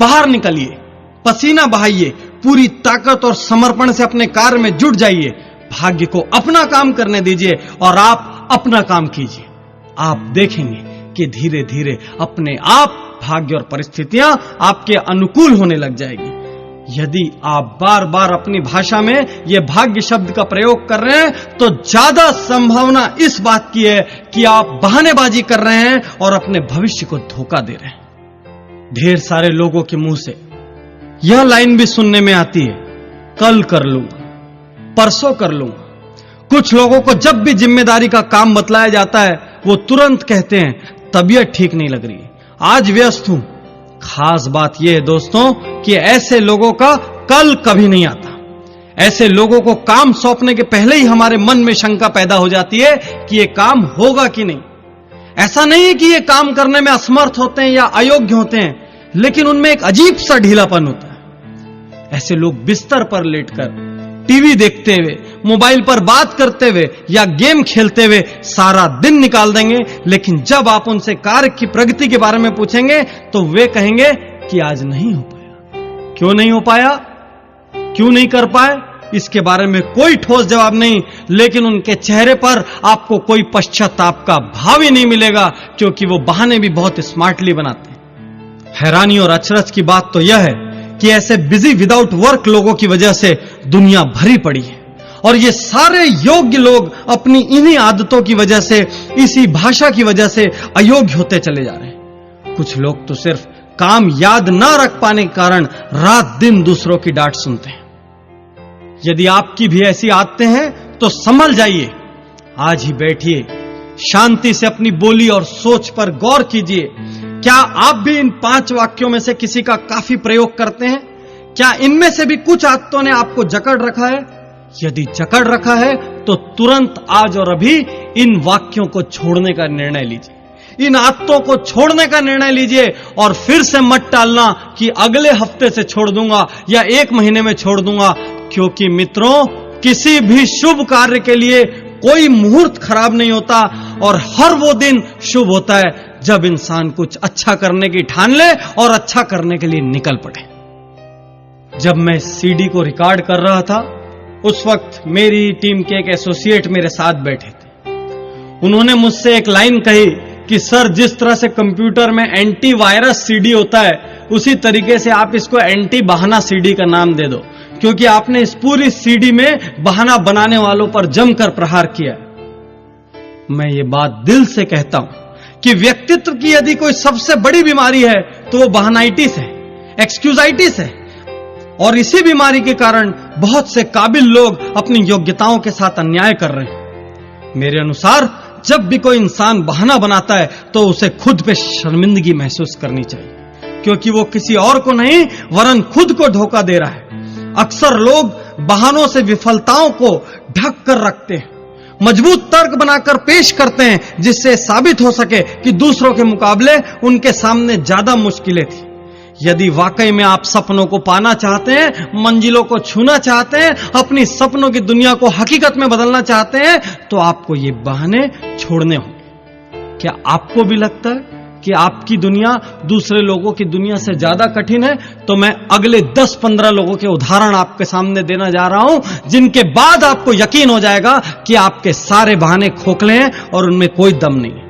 बाहर निकलिए, पसीना बहाइए, पूरी ताकत और समर्पण से अपने कार्य में जुट जाइए। भाग्य को अपना काम करने दीजिए और आप अपना काम कीजिए। आप देखेंगे कि धीरे धीरे अपने आप भाग्य और परिस्थितियां आपके अनुकूल होने लग जाएगी। यदि आप बार बार अपनी भाषा में यह भाग्य शब्द का प्रयोग कर रहे हैं तो ज्यादा संभावना इस बात की है कि आप बहानेबाजी कर रहे हैं और अपने भविष्य को धोखा दे रहे हैं। ढेर सारे लोगों के मुंह से यह लाइन भी सुनने में आती है, कल कर लूंगा, परसों कर लूंगा। कुछ लोगों को जब भी जिम्मेदारी का काम बतलाया जाता है वो तुरंत कहते हैं तबीयत ठीक नहीं लग रही है, आज व्यस्त हूं। खास बात यह है दोस्तों कि ऐसे लोगों का कल कभी नहीं आता। ऐसे लोगों को काम सौंपने के पहले ही हमारे मन में शंका पैदा हो जाती है कि यह काम होगा कि नहीं। ऐसा नहीं है कि ये काम करने में असमर्थ होते हैं या अयोग्य होते हैं, लेकिन उनमें एक अजीब सा ढीलापन होता है। ऐसे लोग बिस्तर पर लेटकर टीवी देखते हुए, मोबाइल पर बात करते हुए या गेम खेलते हुए सारा दिन निकाल देंगे, लेकिन जब आप उनसे कार्य की प्रगति के बारे में पूछेंगे तो वे कहेंगे कि आज नहीं हो पाया। क्यों नहीं हो पाया, क्यों नहीं कर पाए, इसके बारे में कोई ठोस जवाब नहीं, लेकिन उनके चेहरे पर आपको कोई पश्चाताप का भाव ही नहीं मिलेगा, क्योंकि वो बहाने भी बहुत स्मार्टली बनाते हैं। हैरानी और अचरज की बात तो यह है कि ऐसे बिजी विदाउट वर्क लोगों की वजह से दुनिया भरी पड़ी है, और ये सारे योग्य लोग अपनी इन्हीं आदतों की वजह से, इसी भाषा की वजह से अयोग्य होते चले जा रहे हैं। कुछ लोग तो सिर्फ काम याद ना रख पाने के कारण रात दिन दूसरों की डांट सुनते हैं। यदि आपकी भी ऐसी आदतें हैं तो संभल जाइए, आज ही बैठिए, शांति से अपनी बोली और सोच पर गौर कीजिए। क्या आप भी इन 5 वाक्यों में से किसी का काफी प्रयोग करते हैं? क्या इनमें से भी कुछ आदतों ने आपको जकड़ रखा है? यदि जकड़ रखा है तो तुरंत आज और अभी इन वाक्यों को छोड़ने का निर्णय लीजिए, इन आदतों को छोड़ने का निर्णय लीजिए, और फिर से मत टालना कि अगले हफ्ते से छोड़ दूंगा या 1 महीने में छोड़ दूंगा, क्योंकि मित्रों किसी भी शुभ कार्य के लिए कोई मुहूर्त खराब नहीं होता, और हर वो दिन शुभ होता है जब इंसान कुछ अच्छा करने की ठान ले और अच्छा करने के लिए निकल पड़े। जब मैं सीडी को रिकॉर्ड कर रहा था उस वक्त मेरी टीम के एक एसोसिएट मेरे साथ बैठे थे। उन्होंने मुझसे एक लाइन कही कि सर, जिस तरह से कंप्यूटर में एंटी वायरस सीडी होता है उसी तरीके से आप इसको एंटी बहाना सीडी का नाम दे दो, क्योंकि आपने इस पूरी सीडी में बहाना बनाने वालों पर जमकर प्रहार किया। मैं ये बात दिल से कहता हूं कि व्यक्तित्व की यदि कोई सबसे बड़ी बीमारी है तो वो बहानाइटिस है, एक्सक्यूजाइटिस है, और इसी बीमारी के कारण बहुत से काबिल लोग अपनी योग्यताओं के साथ अन्याय कर रहे हैं। मेरे अनुसार जब भी कोई इंसान बहाना बनाता है तो उसे खुद पे शर्मिंदगी महसूस करनी चाहिए, क्योंकि वो किसी और को नहीं वरन खुद को धोखा दे रहा है। अक्सर लोग बहानों से विफलताओं को ढक कर रखते हैं, मजबूत तर्क बनाकर पेश करते हैं, जिससे साबित हो सके कि दूसरों के मुकाबले उनके सामने ज्यादा मुश्किलें थी। यदि वाकई में आप सपनों को पाना चाहते हैं, मंजिलों को छूना चाहते हैं, अपनी सपनों की दुनिया को हकीकत में बदलना चाहते हैं, तो आपको ये बहाने छोड़ने होंगे। क्या आपको भी लगता है कि आपकी दुनिया दूसरे लोगों की दुनिया से ज्यादा कठिन है? तो मैं अगले 10-15 लोगों के उदाहरण आपके सामने देना जा रहा हूं, जिनके बाद आपको यकीन हो जाएगा कि आपके सारे बहाने खोखले हैं और उनमें कोई दम नहीं है।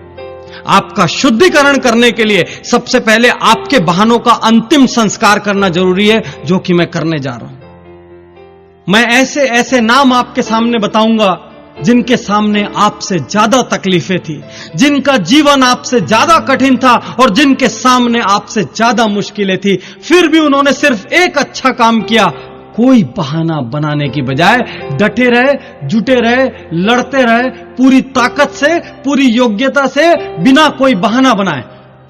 आपका शुद्धिकरण करने के लिए सबसे पहले आपके बहानों का अंतिम संस्कार करना जरूरी है, जो कि मैं करने जा रहा हूं। मैं ऐसे ऐसे नाम आपके सामने बताऊंगा जिनके सामने आपसे ज्यादा तकलीफें थी, जिनका जीवन आपसे ज्यादा कठिन था और जिनके सामने आपसे ज्यादा मुश्किलें थी, फिर भी उन्होंने सिर्फ एक अच्छा काम किया। कोई बहाना बनाने की बजाय डटे रहे, जुटे रहे, लड़ते रहे, पूरी ताकत से, पूरी योग्यता से, बिना कोई बहाना बनाए,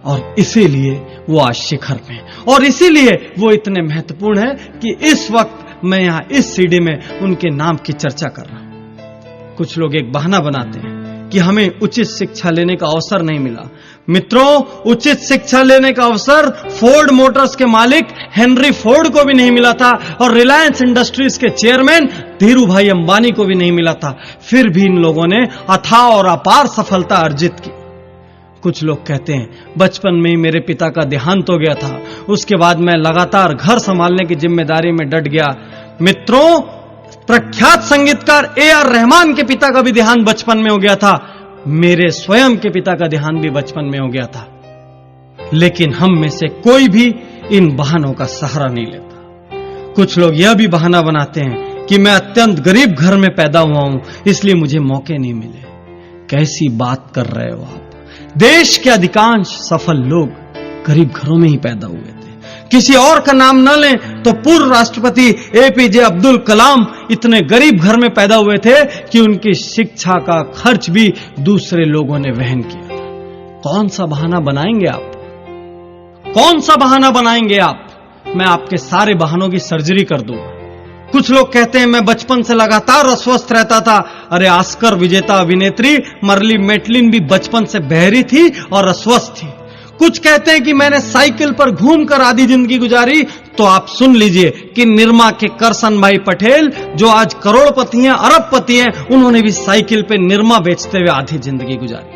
और इसीलिए वो आज शिखर पे हैं, और इसीलिए वो इतने महत्वपूर्ण है कि इस वक्त मैं यहां इस सीडी में उनके नाम की चर्चा कर रहा हूं। कुछ लोग एक बहाना बनाते हैं कि हमें उचित शिक्षा लेने का अवसर नहीं मिला। मित्रों, उचित शिक्षा लेने का अवसर फोर्ड मोटर्स के मालिक हेनरी फोर्ड को भी नहीं मिला था, और रिलायंस इंडस्ट्रीज के चेयरमैन धीरू भाई अंबानी को भी नहीं मिला था। फिर भी इन लोगों ने अथाह और अपार सफलता अर्जित की। कुछ लोग कहते हैं बचपन में ही मेरे पिता का देहांत हो गया था, उसके बाद मैं लगातार घर संभालने की जिम्मेदारी में डट गया। मित्रों, प्रख्यात संगीतकार AR रहमान के पिता का भी देहांत बचपन में हो गया था, मेरे स्वयं के पिता का देहांत भी बचपन में हो गया था, लेकिन हम में से कोई भी इन बहानों का सहारा नहीं लेता। कुछ लोग यह भी बहाना बनाते हैं कि मैं अत्यंत गरीब घर में पैदा हुआ हूं, इसलिए मुझे मौके नहीं मिले। कैसी बात कर रहे हो आप? देश के अधिकांश सफल लोग गरीब घरों में ही पैदा हुए थे। किसी और का नाम न लें तो पूर्व राष्ट्रपति एपीजे अब्दुल कलाम इतने गरीब घर में पैदा हुए थे कि उनकी शिक्षा का खर्च भी दूसरे लोगों ने वहन किया था। कौन सा बहाना बनाएंगे आप? कौन सा बहाना बनाएंगे आप? मैं आपके सारे बहानों की सर्जरी कर दूंगा। कुछ लोग कहते हैं मैं बचपन से लगातार अस्वस्थ रहता था। अरे ऑस्कर विजेता अभिनेत्री मर्ली मेटलिन भी बचपन से बहरी थी और अस्वस्थ थी। कुछ कहते हैं कि मैंने साइकिल पर घूमकर आधी जिंदगी गुजारी। तो आप सुन लीजिए कि निरमा के करसन भाई पटेल जो आज करोड़पति हैं, अरबपति हैं, उन्होंने भी साइकिल पे निरमा बेचते हुए आधी जिंदगी गुजारी।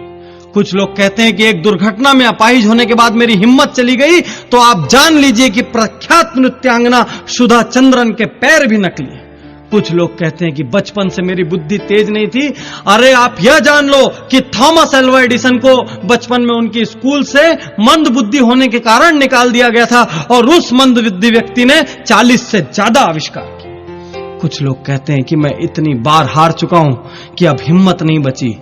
कुछ लोग कहते हैं कि एक दुर्घटना में अपाहिज होने के बाद मेरी हिम्मत चली गई। तो आप जान लीजिए कि प्रख्यात नृत्यांगना सुधा चंद्रन के पैर भी नकली हैं। कुछ लोग कहते हैं कि बचपन से मेरी बुद्धि तेज नहीं थी। अरे आप यह जान लो कि थॉमस एल्वा एडिसन को बचपन में उनकी स्कूल से मंद बुद्धि होने के कारण निकाल दिया गया था और उस मंद बुद्धि व्यक्ति ने 40 से ज्यादा आविष्कार किए। कुछ लोग कहते हैं कि मैं इतनी बार हार चुका हूं कि अब हिम्मत नहीं बची।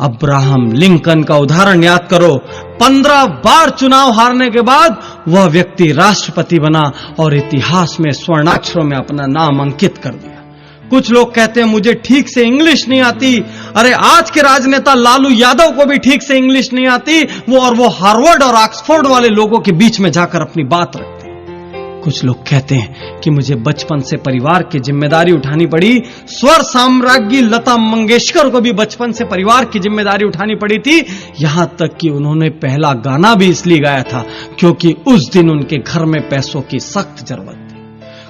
अब्राहम लिंकन का उदाहरण याद करो। 15 बार चुनाव हारने के बाद वह व्यक्ति राष्ट्रपति बना और इतिहास में स्वर्णाक्षरों में अपना नाम अंकित कर दिया। कुछ लोग कहते हैं मुझे ठीक से इंग्लिश नहीं आती। अरे आज के राजनेता लालू यादव को भी ठीक से इंग्लिश नहीं आती। वो हार्वर्ड और ऑक्सफोर्ड वाले लोगों के बीच में जाकर अपनी बात रखते हैं। कुछ लोग कहते हैं कि मुझे बचपन से परिवार की जिम्मेदारी उठानी पड़ी। स्वर साम्राज्ञी लता मंगेशकर को भी बचपन से परिवार की जिम्मेदारी उठानी पड़ी थी। यहां तक कि उन्होंने पहला गाना भी इसलिए गाया था क्योंकि उस दिन उनके घर में पैसों की सख्त जरूरत थी।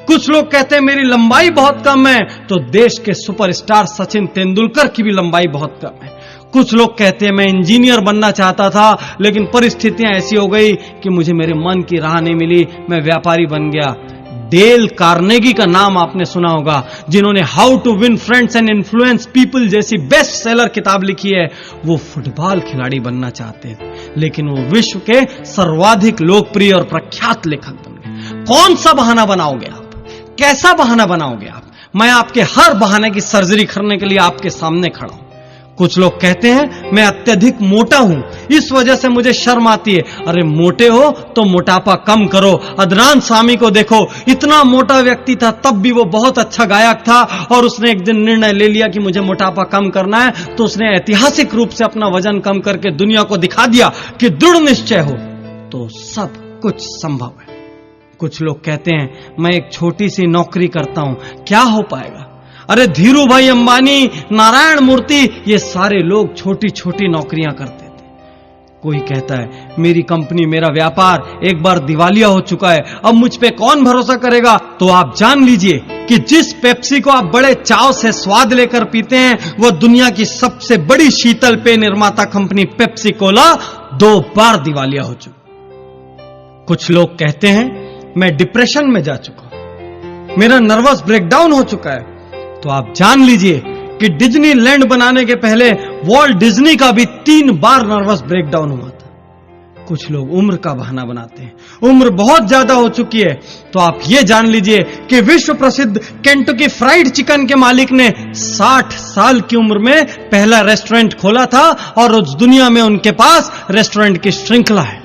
कुछ लोग कहते हैं मेरी लंबाई बहुत कम है, तो देश के सुपरस्टार सचिन तेंदुलकर की भी लंबाई बहुत कम है। कुछ लोग कहते हैं मैं इंजीनियर बनना चाहता था लेकिन परिस्थितियां ऐसी हो गई कि मुझे मेरे मन की राह नहीं मिली, मैं व्यापारी बन गया। डेल कार्नेगी का नाम आपने सुना होगा, जिन्होंने how to win friends and influence people जैसी बेस्ट सेलर किताब लिखी है। वो फुटबॉल खिलाड़ी बनना चाहते थे लेकिन वो विश्व के सर्वाधिक लोकप्रिय और प्रख्यात लेखक बन गए। कौन सा बहाना बनाओगे आप? कैसा बहाना बनाओगे आप? मैं आपके हर बहाने की सर्जरी करने के लिए आपके सामने खड़ा हूं। कुछ लोग कहते हैं मैं अत्यधिक मोटा हूं, इस वजह से मुझे शर्म आती है। अरे मोटे हो तो मोटापा कम करो। अदनान सामी को देखो, इतना मोटा व्यक्ति था तब भी वो बहुत अच्छा गायक था और उसने एक दिन निर्णय ले लिया कि मुझे मोटापा कम करना है, तो उसने ऐतिहासिक रूप से अपना वजन कम करके दुनिया को दिखा दिया कि दृढ़ निश्चय हो तो सब कुछ संभव है। कुछ लोग कहते हैं मैं एक छोटी सी नौकरी करता हूं, क्या हो पाएगा? अरे धीरू भाई अंबानी, नारायण मूर्ति, ये सारे लोग छोटी छोटी नौकरियां करते थे। कोई कहता है मेरी कंपनी, मेरा व्यापार एक बार दिवालिया हो चुका है, अब मुझ पे कौन भरोसा करेगा? तो आप जान लीजिए कि जिस पेप्सी को आप बड़े चाव से स्वाद लेकर पीते हैं वह दुनिया की सबसे बड़ी शीतल पेय निर्माता कंपनी पेप्सी कोला 2 बार दिवालिया हो चुकी। कुछ लोग कहते हैं मैं डिप्रेशन में जा चुका हूं, मेरा नर्वस ब्रेकडाउन हो चुका है। तो आप जान लीजिए कि डिज्नीलैंड बनाने के पहले वॉल्ट डिज्नी का भी 3 बार नर्वस ब्रेकडाउन हुआ था। कुछ लोग उम्र का बहाना बनाते हैं, उम्र बहुत ज्यादा हो चुकी है। तो आप ये जान लीजिए कि विश्व प्रसिद्ध केंटकी फ्राइड चिकन के मालिक ने 60 साल की उम्र में पहला रेस्टोरेंट खोला था और उस दुनिया में उनके पास रेस्टोरेंट की श्रृंखला है।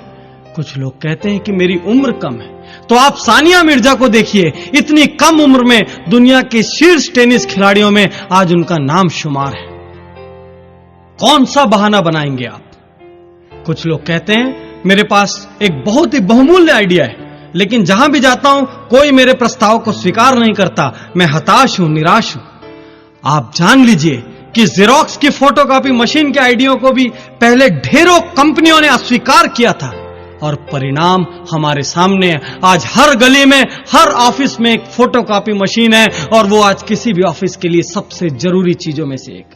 कुछ लोग कहते हैं कि मेरी उम्र कम है, तो आप सानिया मिर्जा को देखिए, इतनी कम उम्र में दुनिया के शीर्ष टेनिस खिलाड़ियों में आज उनका नाम शुमार है। कौन सा बहाना बनाएंगे आप? कुछ लोग कहते हैं मेरे पास एक बहुत ही बहुमूल्य आइडिया है लेकिन जहां भी जाता हूं कोई मेरे प्रस्ताव को स्वीकार नहीं करता, मैं हताश हूं, निराश हूं। आप जान लीजिए कि जेरोक्स की फोटोकॉपी मशीन के आइडिया को भी पहले ढेरों कंपनियों ने अस्वीकार किया था और परिणाम हमारे सामने है। आज हर गली में, हर ऑफिस में एक फोटोकॉपी मशीन है और वो आज किसी भी ऑफिस के लिए सबसे जरूरी चीजों में से एक।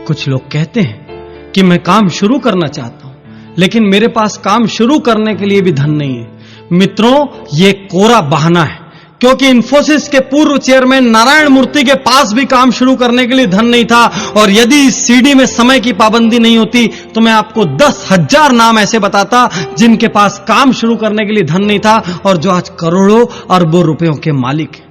कुछ लोग कहते हैं कि मैं काम शुरू करना चाहता हूं लेकिन मेरे पास काम शुरू करने के लिए भी धन नहीं है। मित्रों, ये कोरा बहाना है क्योंकि इंफोसिस के पूर्व चेयरमैन नारायण मूर्ति के पास भी काम शुरू करने के लिए धन नहीं था। और यदि इस सीडी में समय की पाबंदी नहीं होती तो मैं आपको 10,000 नाम ऐसे बताता जिनके पास काम शुरू करने के लिए धन नहीं था और जो आज करोड़ों अरबों रुपयों के मालिक हैं।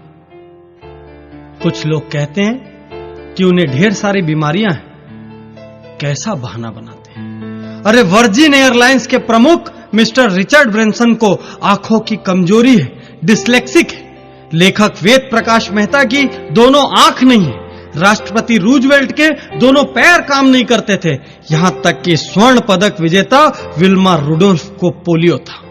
कुछ लोग कहते हैं कि उन्हें ढेर सारी बीमारियां हैं। कैसा बहाना बनाते हैं? अरे वर्जिन एयरलाइंस के प्रमुख मिस्टर रिचर्ड ब्रेंसन को आंखों की कमजोरी है, डिस्लेक्सिक है। लेखक वेद प्रकाश मेहता की दोनों आंख नहीं है। राष्ट्रपति रूजवेल्ट के दोनों पैर काम नहीं करते थे। यहां तक कि स्वर्ण पदक विजेता विल्मा रुडोल्फ को पोलियो था।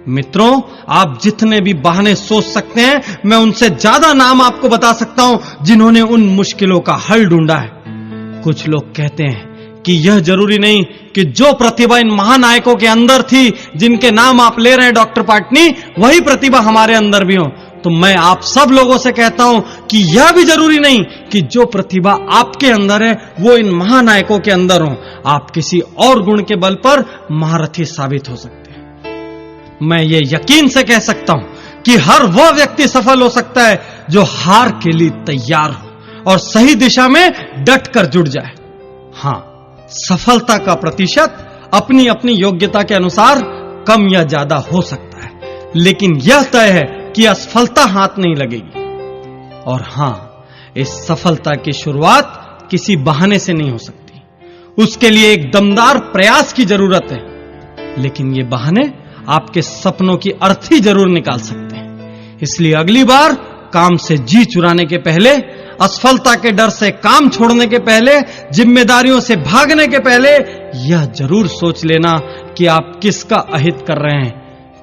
मित्रों, आप जितने भी बहाने सोच सकते हैं, मैं उनसे ज्यादा नाम आपको बता सकता हूं जिन्होंने उन मुश्किलों का हल ढूंढा है। कुछ लोग कहते हैं कि यह जरूरी नहीं कि जो प्रतिभा इन महानायकों के अंदर थी, जिनके नाम आप ले रहे हैं डॉक्टर पाटनी, वही प्रतिभा हमारे अंदर भी हो। तो मैं आप सब लोगों से कहता हूं कि यह भी जरूरी नहीं कि जो प्रतिभा आपके अंदर है वो इन महानायकों के अंदर हो। आप किसी और गुण के बल पर महारथी साबित हो सकते हैं। मैं ये यकीन से कह सकता हूं कि हर वह व्यक्ति सफल हो सकता है जो हार के लिए तैयार हो और सही दिशा में डट कर जुट जाए। हां, सफलता का प्रतिशत अपनी अपनी योग्यता के अनुसार कम या ज्यादा हो सकता है, लेकिन यह तय है कि असफलता हाथ नहीं लगेगी। और हां, इस सफलता की शुरुआत किसी बहाने से नहीं हो सकती। उसके लिए एक दमदार प्रयास की जरूरत है। लेकिन ये बहाने आपके सपनों की अर्थी जरूर निकाल सकते हैं। इसलिए अगली बार काम से जी चुराने के पहले, असफलता के डर से काम छोड़ने के पहले, जिम्मेदारियों से भागने के पहले यह जरूर सोच लेना कि आप किसका अहित कर रहे हैं।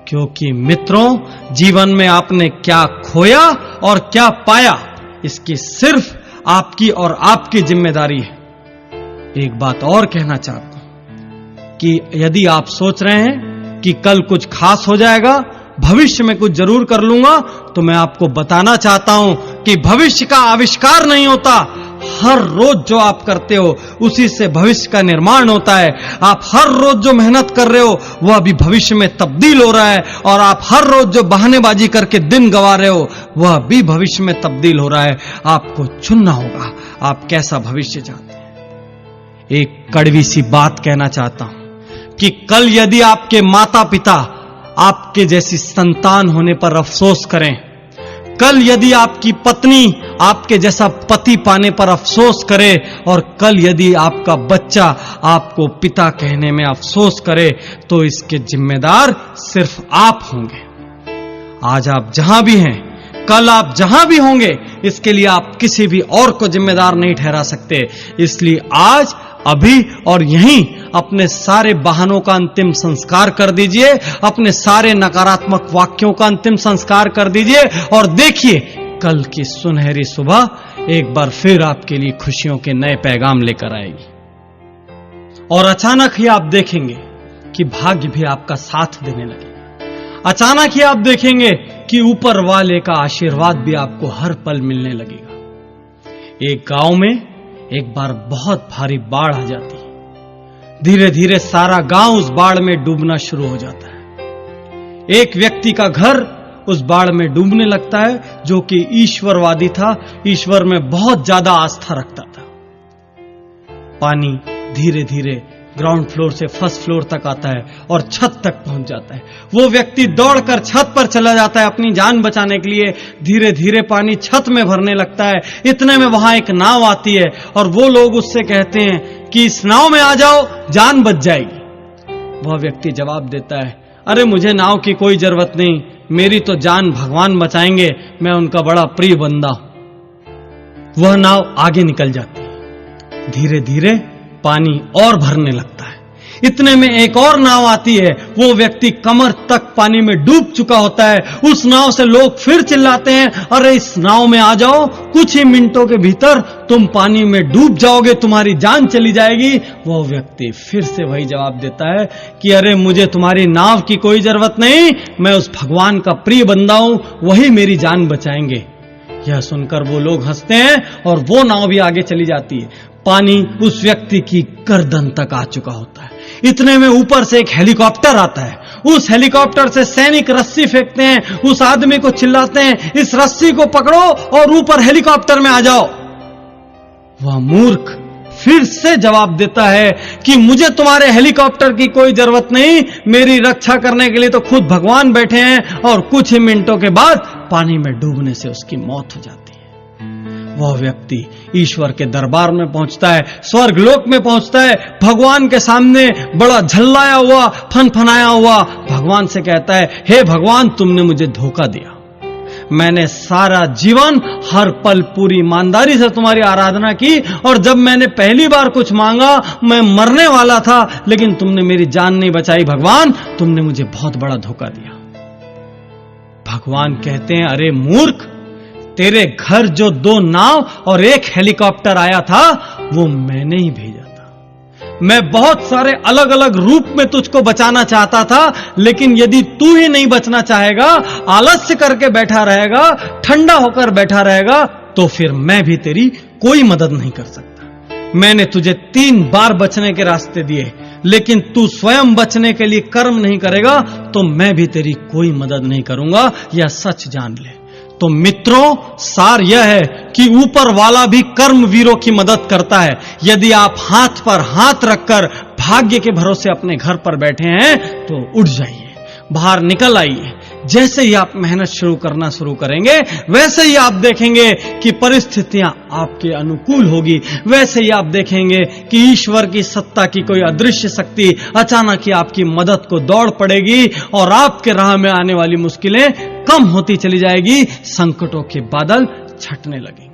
क्योंकि मित्रों, जीवन में आपने क्या खोया और क्या पाया, इसकी सिर्फ आपकी और आपकी जिम्मेदारी है। एक बात और कहना चाहता हूं कि यदि आप सोच रहे हैं कि कल कुछ खास हो जाएगा, भविष्य में कुछ जरूर कर लूंगा, तो मैं आपको बताना चाहता हूं कि भविष्य का आविष्कार नहीं होता। हर रोज जो आप करते हो उसी से भविष्य का निर्माण होता है। आप हर रोज जो मेहनत कर रहे हो वह अभी भविष्य में तब्दील हो रहा है, और आप हर रोज जो बहानेबाजी करके दिन गंवा रहे हो वह भी भविष्य में तब्दील हो रहा है। आपको चुनना होगा आप कैसा भविष्य चाहते हैं। एक कड़वी सी बात कहना चाहता हूं कि कल यदि आपके माता पिता आपके जैसी संतान होने पर अफसोस करें, कल यदि आपकी पत्नी आपके जैसा पति पाने पर अफसोस करे, और कल यदि आपका बच्चा आपको पिता कहने में अफसोस करे, तो इसके जिम्मेदार सिर्फ आप होंगे। आज आप जहां भी हैं, कल आप जहां भी होंगे, इसके लिए आप किसी भी और को जिम्मेदार नहीं ठहरा सकते। इसलिए आज, अभी और यहीं अपने सारे बहानों का अंतिम संस्कार कर दीजिए, अपने सारे नकारात्मक वाक्यों का अंतिम संस्कार कर दीजिए, और देखिए कल की सुनहरी सुबह एक बार फिर आपके लिए खुशियों के नए पैगाम लेकर आएगी। और अचानक ही आप देखेंगे कि भाग्य भी आपका साथ देने लगेगा। अचानक ही आप देखेंगे कि ऊपर वाले का आशीर्वाद भी आपको हर पल मिलने लगेगा। एक गांव में एक बार बहुत भारी बाढ़ आ जाती है। धीरे धीरे सारा गांव उस बाढ़ में डूबना शुरू हो जाता है। एक व्यक्ति का घर उस बाढ़ में डूबने लगता है, जो कि ईश्वरवादी था, ईश्वर में बहुत ज्यादा आस्था रखता था। पानी धीरे धीरे ग्राउंड फ्लोर से फर्स्ट फ्लोर तक आता है और छत तक पहुंच जाता है। वो व्यक्ति दौड़कर छत पर चला जाता है अपनी जान बचाने के लिए। धीरे धीरे पानी छत में भरने लगता है। इतने में वहां एक नाव आती है और वो लोग उससे कहते हैं कि इस नाव में आ जाओ, जान बच जाएगी। वह व्यक्ति जवाब देता है, अरे मुझे नाव की कोई जरूरत नहीं, मेरी तो जान भगवान बचाएंगे, मैं उनका बड़ा प्रिय बंदा हूं। वह नाव आगे निकल जाती है। धीरे धीरे पानी और भरने लगता है। इतने में एक और नाव आती है। वो व्यक्ति कमर तक पानी में डूब चुका होता है। उस नाव से लोग फिर चिल्लाते हैं, अरे इस नाव में आ जाओ, कुछ ही मिनटों के भीतर तुम पानी में डूब जाओगे, तुम्हारी जान चली जाएगी। वो व्यक्ति फिर से वही जवाब देता है कि अरे मुझे तुम्हारी नाव की कोई जरूरत नहीं, मैं उस भगवान का प्रिय बंदा हूं, वही मेरी जान बचाएंगे। यह सुनकर वो लोग हंसते हैं और वो नाव भी आगे चली जाती है। पानी उस व्यक्ति की गर्दन तक आ चुका होता है। इतने में ऊपर से एक हेलीकॉप्टर आता है। उस हेलीकॉप्टर से सैनिक रस्सी फेंकते हैं। उस आदमी को चिल्लाते हैं, इस रस्सी को पकड़ो और ऊपर हेलीकॉप्टर में आ जाओ। वह मूर्ख फिर से जवाब देता है कि मुझे तुम्हारे हेलीकॉप्टर की कोई जरूरत नहीं, मेरी रक्षा करने के लिए तो खुद भगवान बैठे हैं। और कुछ ही मिनटों के बाद पानी में डूबने से उसकी मौत हो जाती है। वह व्यक्ति ईश्वर के दरबार में पहुंचता है, स्वर्गलोक में पहुंचता है, भगवान के सामने बड़ा झल्लाया हुआ, फनफनाया हुआ भगवान से कहता है, हे भगवान, तुमने मुझे धोखा दिया। मैंने सारा जीवन हर पल पूरी ईमानदारी से तुम्हारी आराधना की, और जब मैंने पहली बार कुछ मांगा मैं मरने वाला था, लेकिन तुमने मेरी जान नहीं बचाई। भगवान, तुमने मुझे बहुत बड़ा धोखा दिया। भगवान कहते हैं, अरे मूर्ख, तेरे घर जो 2 नाव और 1 हेलीकॉप्टर आया था वो मैंने ही भेजा था। मैं बहुत सारे अलग अलग रूप में तुझको बचाना चाहता था, लेकिन यदि तू ही नहीं बचना चाहेगा, आलस्य करके बैठा रहेगा, ठंडा होकर बैठा रहेगा, तो फिर मैं भी तेरी कोई मदद नहीं कर सकता। मैंने तुझे 3 बार बचने के रास्ते दिए, लेकिन तू स्वयं बचने के लिए कर्म नहीं करेगा तो मैं भी तेरी कोई मदद नहीं करूंगा, यह सच जान ले। तो मित्रों, सार यह है कि ऊपर वाला भी कर्म वीरों की मदद करता है। यदि आप हाथ पर हाथ रखकर भाग्य के भरोसे अपने घर पर बैठे हैं तो उठ जाइए, बाहर निकल आइए। जैसे ही आप मेहनत शुरू करेंगे, वैसे ही आप देखेंगे कि परिस्थितियां आपके अनुकूल होगी। वैसे ही आप देखेंगे कि ईश्वर की सत्ता की कोई अदृश्य शक्ति अचानक ही आपकी मदद को दौड़ पड़ेगी और आपके राह में आने वाली मुश्किलें कम होती चली जाएगी, संकटों के बादल छटने लगेंगे।